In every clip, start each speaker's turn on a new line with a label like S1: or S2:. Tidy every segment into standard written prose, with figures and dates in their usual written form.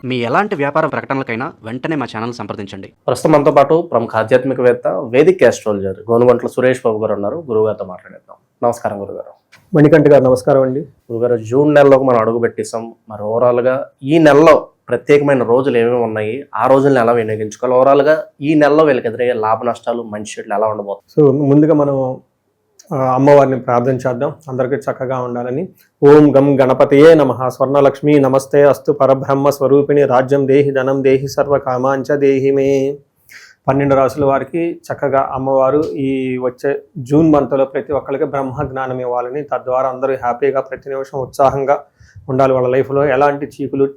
S1: మీ ఎలాంటి వ్యాపార ప్రకటనలకైనా వెంటనే మా ఛానల్ సంప్రదించండి.
S2: ప్రస్తుతం మనతో పాటు ప్రముఖ ఆధ్యాత్మికవేత్త వేదిక్ ఆస్ట్రాలజర్ గోనుగంట్ల సురేష్ బాబు గారు ఉన్నారు. గురుగారితో మాట్లాడేద్దాం. నమస్కారం గురుగారు.
S3: మణికంఠ గారు నమస్కారం అండి.
S2: గురుగారు, జూన్ నెలలోకి మనం అడుగు పెట్టేసాం. మరి ఓవరాల్గా ఈ నెలలో ప్రత్యేకమైన రోజులు ఏమేమి ఉన్నాయి, ఆ రోజులను ఎలా వినియోగించుకోవాలి, ఓవరాల్గా ఈ నెలలో వీళ్ళకి ఎదురయ్యే లాభ నష్టాలు మంచి చెట్లు ఎలా ఉండబోతుంది?
S3: సో ముందుగా మనం అమ్మవారిని ప్రార్థన చేద్దాం, అందరికీ చక్కగా ఉండాలని. ఓం గం గణపతయే నమః. స్వర్ణలక్ష్మి నమస్తే అస్తు పరబ్రహ్మ స్వరూపిణి రాజ్యం దేహి ధనం దేహి సర్వ కామాంచ దేహి మే. 12 రాసుల వారికి చక్కగా అమ్మవారు ఈ వచ్చే జూన్ మంత్లో ప్రతి ఒక్కరికి బ్రహ్మ జ్ఞానం ఇవ్వాలని, తద్వారా అందరూ హ్యాపీగా ప్రతి నిమిషం ఉత్సాహంగా ఉండాలి. వాళ్ళ లైఫ్లో ఎలాంటి చీకులు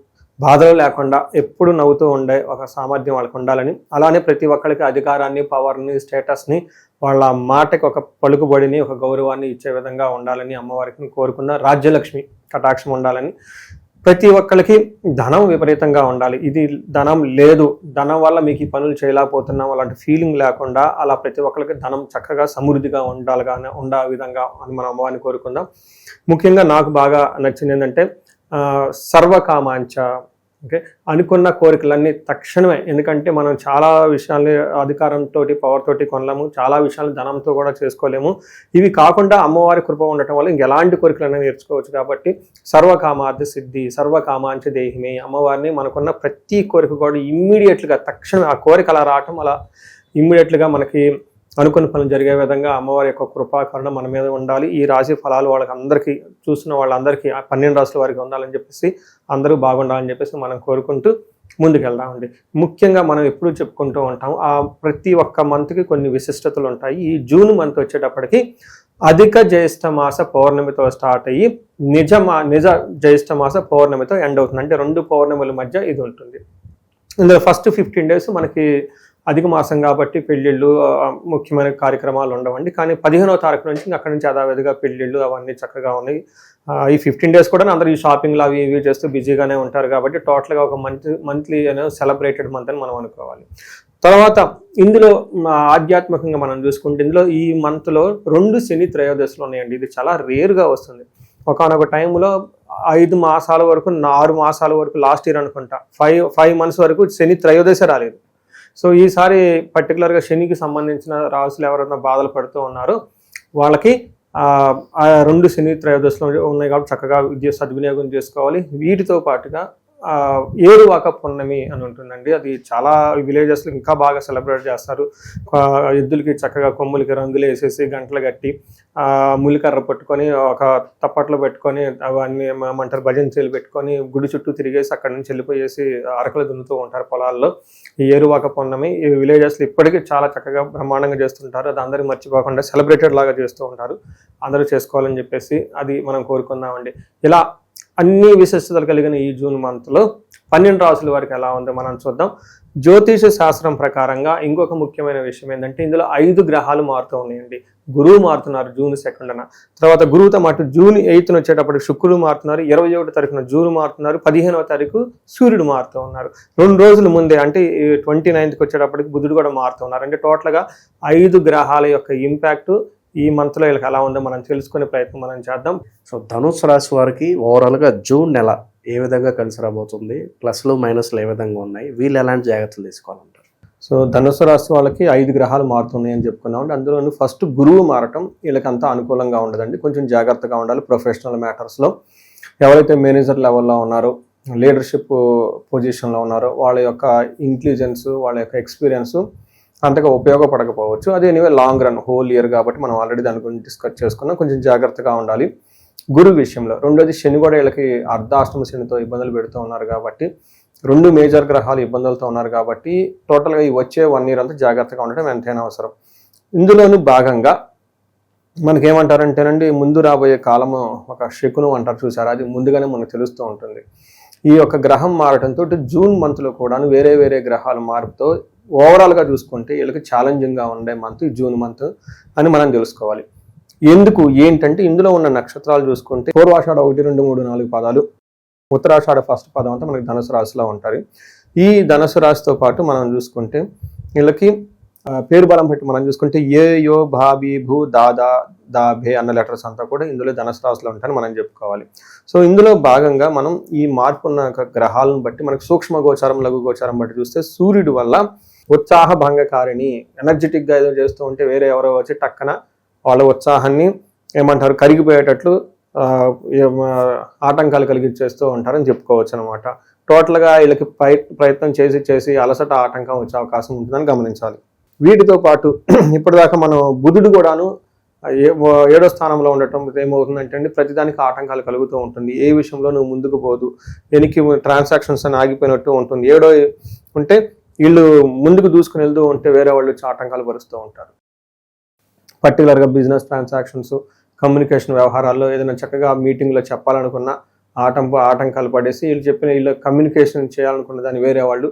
S3: బాధలు లేకుండా ఎప్పుడు నవ్వుతూ ఉండే ఒక సామర్థ్యం వాళ్ళకి ఉండాలని, అలానే ప్రతి ఒక్కరికి అధికారాన్ని, పవర్ని, స్టేటస్ని, వాళ్ళ మాటకి ఒక పలుకుబడిని, ఒక గౌరవాన్ని ఇచ్చే విధంగా ఉండాలని అమ్మవారికి కోరుకున్న. రాజ్యలక్ష్మి కటాక్షం ఉండాలని, ప్రతి ఒక్కరికి ధనం విపరీతంగా ఉండాలి. ఇది ధనం లేదు, ధనం వల్ల మీకు ఈ పనులు చేయలేకపోతున్నాం అలాంటి ఫీలింగ్ లేకుండా అలా ప్రతి ఒక్కరికి ధనం చక్కగా సమృద్ధిగా ఉండే విధంగా అని మనం అమ్మవారిని కోరుకుందాం. ముఖ్యంగా నాకు బాగా నచ్చింది ఏంటంటే సర్వకామాంచ. ఓకే, అనుకున్న కోరికలన్నీ తక్షణమే. ఎందుకంటే మనం చాలా విషయాల్ని అధికారంతో, పవర్ తోటి కొనలేము, చాలా విషయాలు ధనంతో కూడా చేసుకోలేము. ఇవి కాకుండా అమ్మవారి కృప ఉండటం వల్ల ఇంకెలాంటి కోరికలైనా నేర్చుకోవచ్చు. కాబట్టి సర్వకామార్థ సిద్ధి సర్వకామాంచ దేహిమే. అమ్మవారిని మనకున్న ప్రతి కోరిక కూడా ఇమ్మీడియట్గా తక్షణమే ఆ కోరిక అలా రావటం, అలా ఇమ్మీడియట్గా మనకి అనుకున్న పనులు జరిగే విధంగా అమ్మవారి యొక్క కృపాకరణ మన మీద ఉండాలి. ఈ రాశి ఫలాలు వాళ్ళకి అందరికీ, చూసిన వాళ్ళందరికీ 12 రాశుల వారికి ఉండాలని చెప్పేసి, అందరూ బాగుండాలని చెప్పేసి మనం కోరుకుంటూ ముందుకెళ్దామండి. ముఖ్యంగా మనం ఎప్పుడూ చెప్పుకుంటూ ఉంటాం, ఆ ప్రతి ఒక్క మంత్కి కొన్ని విశిష్టతలు ఉంటాయి. ఈ జూన్ మంత్ వచ్చేటప్పటికి అధిక జ్యేష్ఠ మాస పౌర్ణమితో స్టార్ట్ అయ్యి నిజ జ్యేష్ఠ మాస పౌర్ణమితో ఎండ్ అవుతుంది. అంటే 2 పౌర్ణముల మధ్య ఇది ఉంటుంది. ఇందులో ఫస్ట్ 15 days మనకి అధిక మాసం కాబట్టి పెళ్ళిళ్ళు, ముఖ్యమైన కార్యక్రమాలు ఉండవండి. కానీ 15వ తారీఖు నుంచి అక్కడి నుంచి యథావిధిగా పెళ్ళిళ్ళు అవన్నీ చక్కగా ఉన్నాయి. ఈ 15 days కూడా అందరూ ఈ షాపింగ్లు అవి ఇవి చేస్తూ బిజీగానే ఉంటారు. కాబట్టి టోటల్గా ఒక మంత్లీ సెలబ్రేటెడ్ మంత్ అని మనం అనుకోవాలి. తర్వాత ఇందులో ఆధ్యాత్మికంగా మనం చూసుకుంటే ఇందులో ఈ మంత్లో 2 శని త్రయోదశులు ఉన్నాయండి. ఇది చాలా రేర్గా వస్తుంది. ఒకనొక టైంలో 5 మాసాల వరకు, 6 మాసాల వరకు, లాస్ట్ ఇయర్ అనుకుంటా 5 months వరకు శని త్రయోదశ రాలేదు. సో ఈసారి పర్టికులర్గా శనికి సంబంధించిన రాసులు ఎవరైనా బాధలు పడుతూ ఉన్నారో వాళ్ళకి 2 శని త్రయోదశులు ఉన్నాయి కాబట్టి చక్కగా సద్వినియోగం చేసుకోవాలి. వీటితో పాటుగా ఏరువాక పున్నమి అని ఉంటుందండి. అది చాలా విలేజెస్లో ఇంకా బాగా సెలబ్రేట్ చేస్తారు. ఎద్దులకి చక్కగా కొమ్ములకి రంగులు వేసేసి, గంటలు కట్టి, ములికర్ర పట్టుకొని, ఒక తప్పట్లో పెట్టుకొని, అవన్నీ ఏమంటారు భజనచీలు పెట్టుకొని గుడి చుట్టూ తిరిగేసి అక్కడి నుంచి వెళ్ళిపోయేసి అరకలు దున్నుతూ ఉంటారు పొలాల్లో. ఈ ఏరువాక పున్నమి ఈ విలేజెస్లో ఇప్పటికీ చాలా చక్కగా బ్రహ్మాండంగా చేస్తుంటారు. అది అందరూ మర్చిపోకుండా సెలబ్రేటెడ్ లాగా చేస్తూ ఉంటారు. అందరూ చేసుకోవాలని చెప్పేసి అది మనం కోరుకుందామండి. ఇలా అన్ని విశిష్టతలు కలిగిన ఈ జూన్ మంత్లో 12 రాసుల వారికి ఎలా ఉందో మనం చూద్దాం. జ్యోతిష శాస్త్రం ప్రకారంగా ఇంకొక ముఖ్యమైన విషయం ఏంటంటే ఇందులో 5 గ్రహాలు మారుతూ ఉన్నాయండి. గురువు మారుతున్నారు జూన్ 2న, తర్వాత గురువుతో మాటు జూన్ 8న వచ్చేటప్పటికి శుక్రుడు మారుతున్నారు, 21వ తారీఖున జూన్ మారుతున్నారు, 15వ తారీఖు సూర్యుడు మారుతూ ఉన్నారు. 2 రోజుల ముందే అంటే 29కి వచ్చేటప్పటికి బుధుడు కూడా మారుతూ ఉన్నారు. అంటే టోటల్గా 5 గ్రహాల యొక్క ఇంపాక్ట్ ఈ మంత్లో వీళ్ళకి ఎలా ఉందో మనం తెలుసుకునే ప్రయత్నం మనం చేద్దాం.
S2: సో ధనుసు రాశి వారికి ఓవరాల్గా జూన్ నెల ఏ విధంగా కలిసి రాబోతుంది, ప్లస్లు మైనస్లు ఏ విధంగా ఉన్నాయి, వీళ్ళు ఎలాంటి జాగ్రత్తలు తీసుకోవాలంటారు?
S3: సో ధనుసు రాశి వాళ్ళకి 5 గ్రహాలు మారుతున్నాయి అని చెప్పుకున్నాం. అందులో ఫస్ట్ గురువు మారటం వీళ్ళకి అంతా అనుకూలంగా ఉండదండి. కొంచెం జాగ్రత్తగా ఉండాలి ప్రొఫెషనల్ మ్యాటర్స్లో. ఎవరైతే మేనేజర్ లెవెల్లో ఉన్నారో, లీడర్షిప్ పొజిషన్లో ఉన్నారో వాళ్ళ యొక్క ఇంటెలిజెన్స్, వాళ్ళ యొక్క ఎక్స్పీరియన్స్ అంతగా ఉపయోగపడకపోవచ్చు. అది anyway long run, whole year కాబట్టి మనం ఆల్రెడీ దాని గురించి డిస్కస్ చేసుకున్నాం. కొంచెం జాగ్రత్తగా ఉండాలి గురువు విషయంలో. రెండోది శని కూడా వీళ్ళకి అర్ధాష్టమ శనితో ఇబ్బందులు పెడుతూ ఉన్నారు కాబట్టి, 2 మేజర్ గ్రహాలు ఇబ్బందులతో ఉన్నారు కాబట్టి టోటల్గా ఈ వచ్చే 1 year అంతా జాగ్రత్తగా ఉండడం ఎంతైనా అవసరం. ఇందులోనూ భాగంగా మనకేమంటారంటేనండి, ముందు రాబోయే కాలము ఒక శకునం అంటారు చూసారా, అది ముందుగానే మనకు తెలుస్తూ ఉంటుంది. ఈ యొక్క గ్రహం మారటంతో జూన్ మంత్లో కూడా వేరే వేరే గ్రహాలు మారుతో ఓవరాల్గా చూసుకుంటే వీళ్ళకి ఛాలెంజింగ్గా ఉండే మంత్ జూన్ మంత్ అని మనం తెలుసుకోవాలి. ఎందుకు ఏంటంటే ఇందులో ఉన్న నక్షత్రాలు చూసుకుంటే పూర్వాషాఢ 1, 2, 3, 4 పాదాలు, ఉత్తరాషాఢ ఫస్ట్ పాదం అంతా మనకి ధనుసు రాశిలో ఉంటారు. ఈ ధనుసు రాశితో పాటు మనం చూసుకుంటే వీళ్ళకి పేరు బలం పెట్టి మనం చూసుకుంటే ఏ యో భా బీ భూ దాదా దా భే అన్న లెటర్స్ అంతా కూడా ఇందులో ధనుసు రాశిలో ఉంటాయని మనం చెప్పుకోవాలి. సో ఇందులో భాగంగా మనం ఈ మార్పు ఉన్న గ్రహాలను బట్టి మనకు సూక్ష్మ గోచారం లఘు గోచారం బట్టి చూస్తే సూర్యుడి వల్ల ఉత్సాహ భంగకారిణి ఎనర్జెటిక్గా ఏదో చేస్తూ ఉంటే వేరే ఎవరో వచ్చి టక్కన వాళ్ళ ఉత్సాహాన్ని ఏమంటారు కరిగిపోయేటట్లు ఆటంకాలు కలిగించేస్తూ ఉంటారని చెప్పుకోవచ్చు అనమాట. టోటల్గా వీళ్ళకి ప్రయత్నం చేసి అలసట ఆటంకం వచ్చే అవకాశం ఉంటుందని గమనించాలి. వీటితో పాటు ఇప్పటిదాకా మనం బుధుడు కూడాను 7వ స్థానంలో ఉండటం ఏమవుతుందంటే అండి ప్రతిదానికి ఆటంకాలు కలుగుతూ ఉంటుంది. ఏ విషయంలో నువ్వు ముందుకు పోదు, వెనక్కి ట్రాన్సాక్షన్స్ అని ఆగిపోయినట్టు ఉంటుంది. 7వ ఉంటే వీళ్ళు ముందుకు దూసుకుని వెళ్తూ ఉంటే వేరే వాళ్ళు వచ్చి ఆటంకాలు పరుస్తూ ఉంటారు. పర్టికులర్గా బిజినెస్ ట్రాన్సాక్షన్స్, కమ్యూనికేషన్ వ్యవహారాల్లో ఏదైనా చక్కగా మీటింగ్లో చెప్పాలనుకున్న ఆటంకాలు పడేసి వీళ్ళు కమ్యూనికేషన్ చేయాలనుకున్న దాన్ని వేరే వాళ్ళు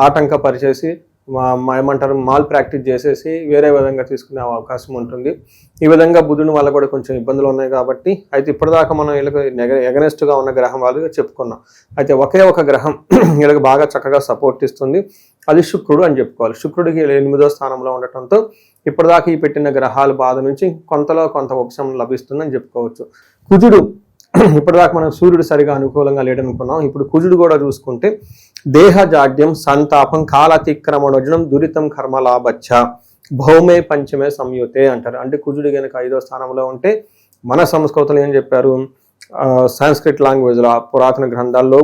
S3: ఆటంకపరిచేసి ఏమంటారు మాల్ ప్రాక్టీస్ చేసేసి వేరే విధంగా తీసుకునే అవకాశం ఉంటుంది. ఈ విధంగా బుధుని వల్ల కూడా కొంచెం ఇబ్బందులు ఉన్నాయి కాబట్టి అయితే ఇప్పటిదాకా మనం వీళ్ళకి ఎగనెస్ట్గా ఉన్న గ్రహం వాళ్ళుగా చెప్పుకున్నాం. అయితే ఒకే ఒక గ్రహం వీళ్ళకి బాగా చక్కగా సపోర్ట్ ఇస్తుంది, అది శుక్రుడు అని చెప్పుకోవాలి. శుక్రుడికి 8వ స్థానంలో ఉండటంతో ఇప్పటిదాకా ఈ పెట్టిన గ్రహాల బాధ నుంచి కొంతలో కొంత ఉపశమనం లభిస్తుందని చెప్పుకోవచ్చు. కుజుడు ఇప్పటిదాకా మనం సూర్యుడు సరిగా అనుకూలంగా లేడనుకున్నాం. ఇప్పుడు కుజుడు కూడా చూసుకుంటే దేహజాడ్యం సంతాపం కాలతిక్రమణోజనం దురితం కర్మలాభచ్చ భౌమే పంచమే సంయుతే అంటారు. అంటే కుజుడు కనుక 5వ స్థానంలో ఉంటే మన సంస్కృతంలో ఏం చెప్పారు, సాంస్క్రిట్ లాంగ్వేజ్లో పురాతన గ్రంథాల్లో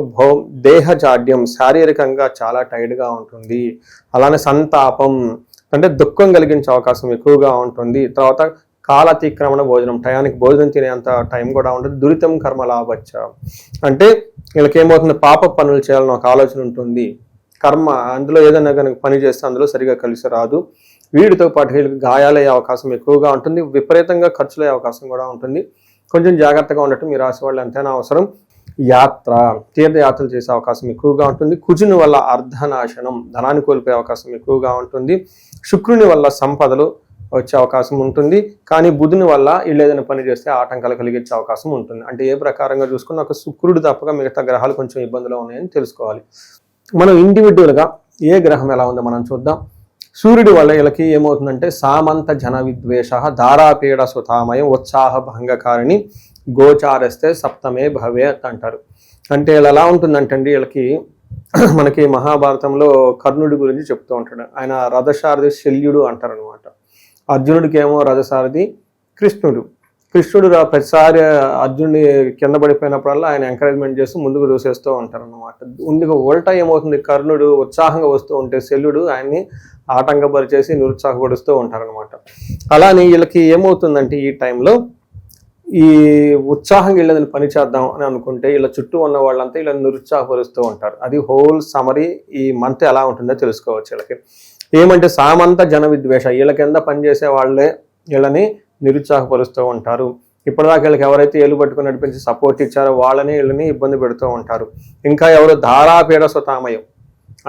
S3: దేహజాడ్యం శారీరకంగా చాలా టైర్డ్గా ఉంటుంది. అలానే సంతాపం అంటే దుఃఖం కలిగించే అవకాశం ఎక్కువగా ఉంటుంది. తర్వాత కాలతిక్రమణ భోజనం టయానికి భోజనం తినేంత టైం కూడా ఉంటుంది. దురితం కర్మ లాభచ్చ అంటే వీళ్ళకి ఏమవుతుంది పాప పనులు చేయాలని ఒక ఆలోచన ఉంటుంది. కర్మ అందులో ఏదైనా కనుక పని చేస్తే అందులో సరిగా కలిసి రాదు. వీటితో పాటు వీళ్ళకి గాయాలయ్యే అవకాశం ఎక్కువగా ఉంటుంది, విపరీతంగా ఖర్చులయ్యే అవకాశం కూడా ఉంటుంది. కొంచెం జాగ్రత్తగా ఉండటం మీ రాశి వాళ్ళు ఎంతైనా అవసరం. తీర్థయాత్రలు చేసే అవకాశం ఎక్కువగా ఉంటుంది. కుజుని వల్ల అర్ధనాశనం ధనాన్ని కోల్పోయే అవకాశం ఎక్కువగా ఉంటుంది. శుక్రుని వల్ల సంపదలు వచ్చే అవకాశం ఉంటుంది. కానీ బుధుని వల్ల వీళ్ళు ఏదైనా పని చేస్తే ఆటంకాలు కలిగించే అవకాశం ఉంటుంది. అంటే ఏ ప్రకారంగా చూసుకున్న ఒక శుక్రుడు తప్పగా మిగతా గ్రహాలు కొంచెం ఇబ్బందులు ఉన్నాయని తెలుసుకోవాలి. మనం ఇండివిజువల్గా ఏ గ్రహం ఎలా ఉందో మనం చూద్దాం. సూర్యుడి వల్ల వీళ్ళకి ఏమవుతుందంటే సామంత జన విద్వేష ధారాపీడ సుతామయం ఉత్సాహ భంగకారిణి గోచారస్తే సప్తమే భవేత్ అంటారు. అంటే వీళ్ళు ఎలా ఉంటుందంటే అండి వీళ్ళకి మనకి మహాభారతంలో కర్ణుడి గురించి చెప్తూ ఉంటాడు. ఆయన రథసారథి శల్యుడు అంటారు అనమాట. అర్జునుడికి ఏమో రథసారథి కృష్ణుడు ప్రతిసారి అర్జునుడి కింద పడిపోయినప్పుడల్లా ఆయన ఎంకరేజ్మెంట్ చేస్తూ ముందుకు దూసేస్తూ ఉంటారు అనమాట. ముందుకు ఉల్టా ఏమవుతుంది, కర్ణుడు ఉత్సాహంగా వస్తూ ఉంటే శల్యుడు ఆయన్ని ఆటంకపరిచేసి నిరుత్సాహపడుస్తూ ఉంటారనమాట. అలానే వీళ్ళకి ఏమవుతుందంటే ఈ టైంలో ఈ ఉత్సాహంగా వీళ్ళని పని చేద్దాం అని అనుకుంటే వీళ్ళ చుట్టూ ఉన్న వాళ్ళంతా వీళ్ళని నిరుత్సాహపరుస్తూ ఉంటారు. అది హోల్ సమరీ ఈ మంత్ ఎలా ఉంటుందో తెలుసుకోవచ్చు. వీళ్ళకి ఏమంటే సామంత జన విద్వేష వీళ్ళ కింద పనిచేసే వాళ్ళే వీళ్ళని నిరుత్సాహపరుస్తూ ఉంటారు. ఇప్పటిదాకా వీళ్ళకి ఎవరైతే ఏలు పట్టుకుని నడిపించి సపోర్ట్ ఇచ్చారో వాళ్ళని వీళ్ళని ఇబ్బంది పెడుతూ ఉంటారు. ఇంకా ఎవరు ధారాపీడ సుతామయం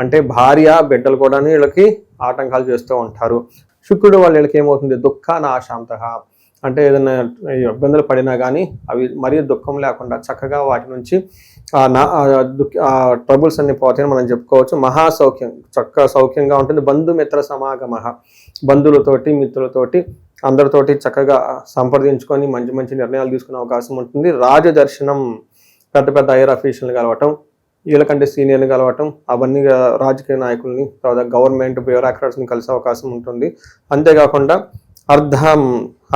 S3: అంటే భార్య బిడ్డలు కూడా వీళ్ళకి ఆటంకాలు చేస్తూ ఉంటారు. శుక్రుడు వాళ్ళు వీళ్ళకి ఏమవుతుంది దుఃఖానాశాంత అంటే ఏదైనా ఇబ్బందులు పడినా కానీ అవి మరీ దుఃఖం లేకుండా చక్కగా వాటి నుంచి ట్రబుల్స్ అన్ని పోతాయని మనం చెప్పుకోవచ్చు. మహాసౌఖ్యం చక్కగా సౌఖ్యంగా ఉంటుంది. బంధుమిత్ర సమాగమ బంధువులతోటి మిత్రులతోటి అందరితోటి చక్కగా సంప్రదించుకొని మంచి మంచి నిర్ణయాలు తీసుకునే అవకాశం ఉంటుంది. రాజదర్శనం పెద్ద పెద్ద హైయర్ అఫీషియల్ని కలవటం, వీళ్ళకంటే సీనియర్ని కలవటం, అవన్నీ రాజకీయ నాయకుల్ని తర్వాత గవర్నమెంట్ బ్యూరోక్రాట్స్ని కలిసే అవకాశం ఉంటుంది. అంతేకాకుండా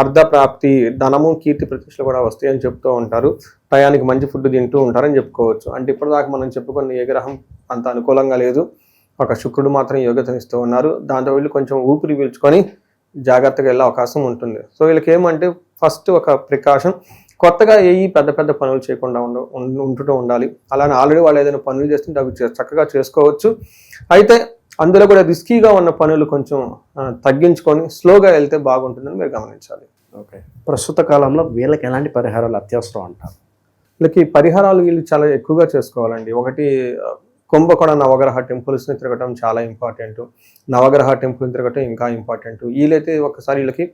S3: అర్ధప్రాప్తి ధనము కీర్తి ప్రతిష్టలు కూడా వస్తాయని చెప్తూ ఉంటారు. టయానికి మంచి ఫుడ్ తింటూ ఉంటారని చెప్పుకోవచ్చు. అంటే ఇప్పటిదాకా మనం చెప్పుకున్న ఏ గ్రహం అంత అనుకూలంగా లేదు, ఒక శుక్రుడు మాత్రం యోగ్యతనిస్తూ ఉన్నారు. దాంతో వీళ్ళు కొంచెం ఊపిరి పీల్చుకొని జాగ్రత్తగా వెళ్ళే అవకాశం ఉంటుంది. సో వీళ్ళకి ఏమంటే ఫస్ట్ ఒక ప్రికాషన్ కొత్తగా పెద్ద పెద్ద పనులు చేయకుండా ఉంటూ ఉండాలి. అలానే ఆల్రెడీ వాళ్ళు ఏదైనా పనులు చేస్తుంటే అవి చక్కగా చేసుకోవచ్చు. అయితే అందులో కూడా రిస్కీగా ఉన్న పనులు కొంచెం తగ్గించుకొని స్లోగా వెళ్తే బాగుంటుందని మీరు గమనించాలి.
S2: ఓకే, ప్రస్తుత కాలంలో వీళ్ళకి ఎలాంటి పరిహారాలు అత్యవసరం అంటారు?
S3: వీళ్ళకి పరిహారాలు వీళ్ళు చాలా ఎక్కువగా చేసుకోవాలండి. ఒకటి కుంభకోణ నవగ్రహ టెంపుల్స్ని తిరగటం చాలా ఇంపార్టెంట్. నవగ్రహ టెంపుల్ని తిరగటం ఇంకా ఇంపార్టెంట్. వీళ్ళైతే ఒకసారి వీళ్ళకి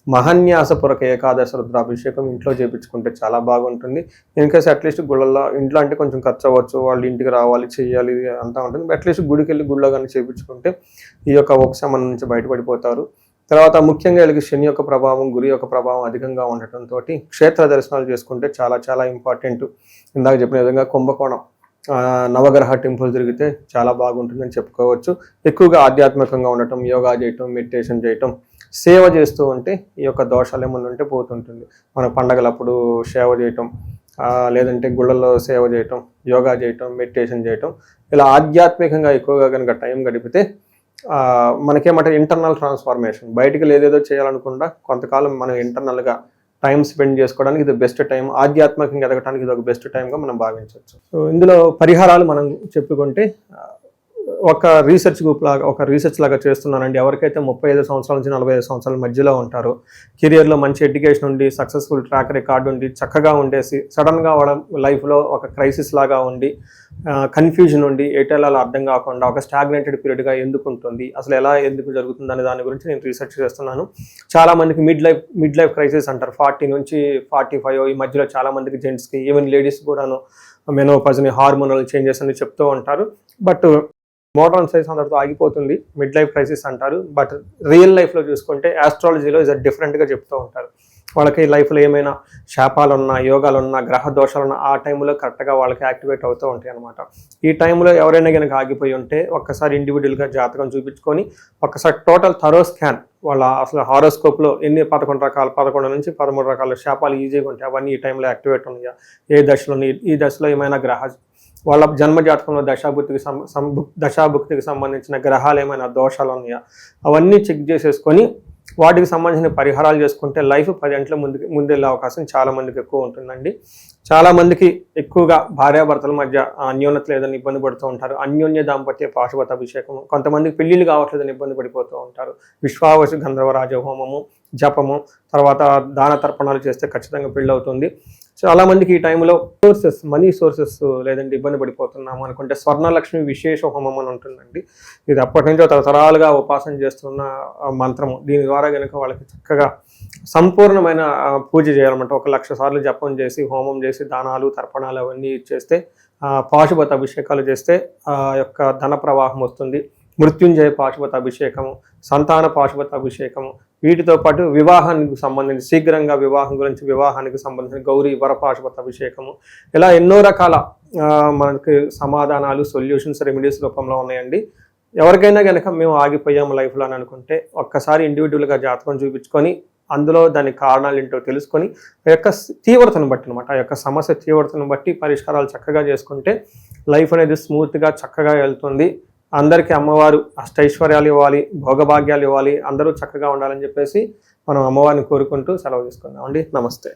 S3: మహాన్యాసపూరక ఏకాదశ రుద్రాభిషేకం ఇంట్లో చేయించుకుంటే చాలా బాగుంటుంది. ఇన్కేస్ అట్లీస్ట్ గుళ్ళల్లో ఇంట్లో అంటే కొంచెం ఖర్చు అవ్వచ్చు, వాళ్ళు ఇంటికి రావాలి చేయాలి అంతా ఉంటుంది. అట్లీస్ట్ గుడికి వెళ్ళి గుళ్ళో కానీ చేయించుకుంటే ఈ యొక్క ఉపశమనం నుంచి బయటపడిపోతారు. తర్వాత ముఖ్యంగా వీళ్ళకి శని యొక్క ప్రభావం, గురి యొక్క ప్రభావం అధికంగా ఉండటంతో క్షేత్ర దర్శనాలు చేసుకుంటే చాలా చాలా ఇంపార్టెంట్. ఇందాక చెప్పిన విధంగా కుంభకోణం నవగ్రహ టెంపుల్ తిరిగితే చాలా బాగుంటుందని చెప్పుకోవచ్చు. ఎక్కువగా ఆధ్యాత్మికంగా ఉండటం, యోగా చేయటం, మెడిటేషన్ చేయటం, సేవ చేస్తూ ఉంటే ఈ యొక్క దోషాలు ఏమన్నా ఉంటే పోతుంటుంది. మన పండగలప్పుడు సేవ చేయటం, లేదంటే గుళ్ళల్లో సేవ చేయటం, యోగా చేయటం, మెడిటేషన్ చేయటం, ఇలా ఆధ్యాత్మికంగా ఎక్కువగా కనుక టైం గడిపితే మనకేమంటే ఇంటర్నల్ ట్రాన్స్ఫార్మేషన్, బయటికి లేదేదో చేయాలనుకుండా కొంతకాలం మనం ఇంటర్నల్గా టైం స్పెండ్ చేసుకోవడానికి ఇది బెస్ట్ టైం, ఆధ్యాత్మికంగా ఎదగడానికి ఇది ఒక బెస్ట్ టైంగా మనం భావించవచ్చు. సో ఇందులో పరిహారాలు మనం చెప్పుకుంటే ఒక రీసెర్చ్ గ్రూప్ లాగా, ఒక రీసెర్చ్ లాగా చేస్తున్నానండి. ఎవరికైతే 35 సంవత్సరాల నుంచి 45 సంవత్సరాల మధ్యలో ఉంటారో, కెరియర్లో మంచి ఎడ్యుకేషన్ ఉండి, సక్సెస్ఫుల్ ట్రాక్ రికార్డు ఉండి, చక్కగా ఉండేసి సడన్గా వాళ్ళ లైఫ్లో ఒక క్రైసిస్ లాగా ఉండి, కన్ఫ్యూజన్ ఉండి, ఎటెలాలో అర్థం కాకుండా ఒక స్టాగ్నేటెడ్ పీరియడ్గా ఎందుకు ఉంటుంది, అసలు ఎలా ఎందుకు జరుగుతుంది అనే దాని గురించి నేను రీసెర్చ్ చేస్తున్నాను. చాలామందికి మిడ్ లైఫ్ క్రైసిస్ అంటారు. 40 నుంచి 45 ఈ మధ్యలో చాలామందికి జెంట్స్కి, ఈవెన్ లేడీస్ కూడాను మెనోపాజ్ని, హార్మోనల్ చేంజెస్ అని చెప్తూ ఉంటారు. బట్ మోడర్న్ సైన్స్ అందరితో ఆగిపోతుంది, మిడ్ లైఫ్ క్రైసిస్ అంటారు. బట్ రియల్ లైఫ్లో చూసుకుంటే ఆస్ట్రాలజీలో ఇస్ డిఫరెంట్గా చెప్తూ ఉంటారు. వాళ్ళకి లైఫ్లో ఏమైనా శాపాలు ఉన్నా, యోగాలు ఉన్నా, గ్రహ దోషాలు ఉన్నా ఆ టైంలో కరెక్ట్గా వాళ్ళకి యాక్టివేట్ అవుతూ ఉంటాయి అనమాట. ఈ టైంలో ఎవరైనా కనుక ఆగిపోయి ఉంటే ఒక్కసారి ఇండివిజువల్గా జాతకం చూపించుకొని ఒక్కసారి టోటల్ థరో స్కాన్, వాళ్ళ అసలు హారోస్కోప్లో ఎన్ని 11 నుంచి 13 రకాల శాపాలు ఈజీగా ఉంటాయి, అవన్నీ ఈ టైంలో యాక్టివేట్ ఉన్నాయా, ఏ దశలో, ఈ దశలో ఏమైనా వాళ్ళ జన్మ జాతకంలో దశాభుక్తికి సంబంధించిన గ్రహాలు ఏమైనా దోషాలు ఉన్నాయా, అవన్నీ చెక్ చేసేసుకొని వాటికి సంబంధించిన పరిహారాలు చేసుకుంటే లైఫ్ 10 గంటల ముందెళ్ళే అవకాశం చాలా మందికి ఎక్కువ ఉంటుందండి. చాలా మందికి ఎక్కువగా భార్యాభర్తల మధ్య అన్యోన్యత లేదని ఇబ్బంది పడుతూ ఉంటారు. అన్యోన్య దాంపత్య పాశుపత అభిషేకం, కొంతమందికి పెళ్లిళ్ళు కావట్లేదని ఇబ్బంది పడిపోతూ ఉంటారు. విశ్వావసు గంధర్వరాజ హోమము, జపము, తర్వాత దాన తర్పణాలు చేస్తే ఖచ్చితంగా పెళ్ళి అవుతుంది. చాలా మందికి ఈ టైంలో మనీ సోర్సెస్ లేదంటే ఇబ్బంది పడిపోతున్నాము అనుకుంటే స్వర్ణలక్ష్మి విశేష హోమం అని ఉంటుందండి. ఇది అప్పటి నుంచో తరతరాలుగా ఉపాసన చేస్తున్న మంత్రము. దీని ద్వారా కనుక వాళ్ళకి చక్కగా సంపూర్ణమైన పూజ చేయాలన్నమాట. 1,00,000 సార్లు జపం చేసి, హోమం చేసి, దానాలు తర్పణాలు అవన్నీ చేస్తే, పాశుపత అభిషేకాలు చేస్తే ఆ యొక్క ధన ప్రవాహం వస్తుంది. మృత్యుంజయ పాశుపత అభిషేకము, సంతాన పాశుపత అభిషేకము, వీటితో పాటు వివాహానికి సంబంధించి శీఘ్రంగా వివాహం గురించి, వివాహానికి సంబంధించిన గౌరీ వర పాశుపత అభిషేకము, ఇలా ఎన్నో రకాల మనకి సమాధానాలు, సొల్యూషన్స్, రెమెడీస్ రూపంలో ఉన్నాయండి. ఎవరికైనా కనుక మేము ఆగిపోయాము లైఫ్లో అని అనుకుంటే ఒక్కసారి ఇండివిజువల్గా జాతకం చూపించుకొని అందులో దాని కారణాలు ఏంటో తెలుసుకొని ఆ యొక్క తీవ్రతను బట్టి అనమాట, ఆ యొక్క సమస్య తీవ్రతను బట్టి పరిష్కారాలు చక్కగా చేసుకుంటే లైఫ్ అనేది స్మూత్గా చక్కగా వెళ్తుంది. అందరికీ అమ్మవారు అష్టైశ్వర్యాలు ఇవ్వాలి, భోగభాగ్యాలు ఇవ్వాలి, అందరూ చక్కగా ఉండాలని చెప్పేసి మనం అమ్మవారిని కోరుకుంటూ సెలవు తీసుకుందాం అండి. నమస్తే.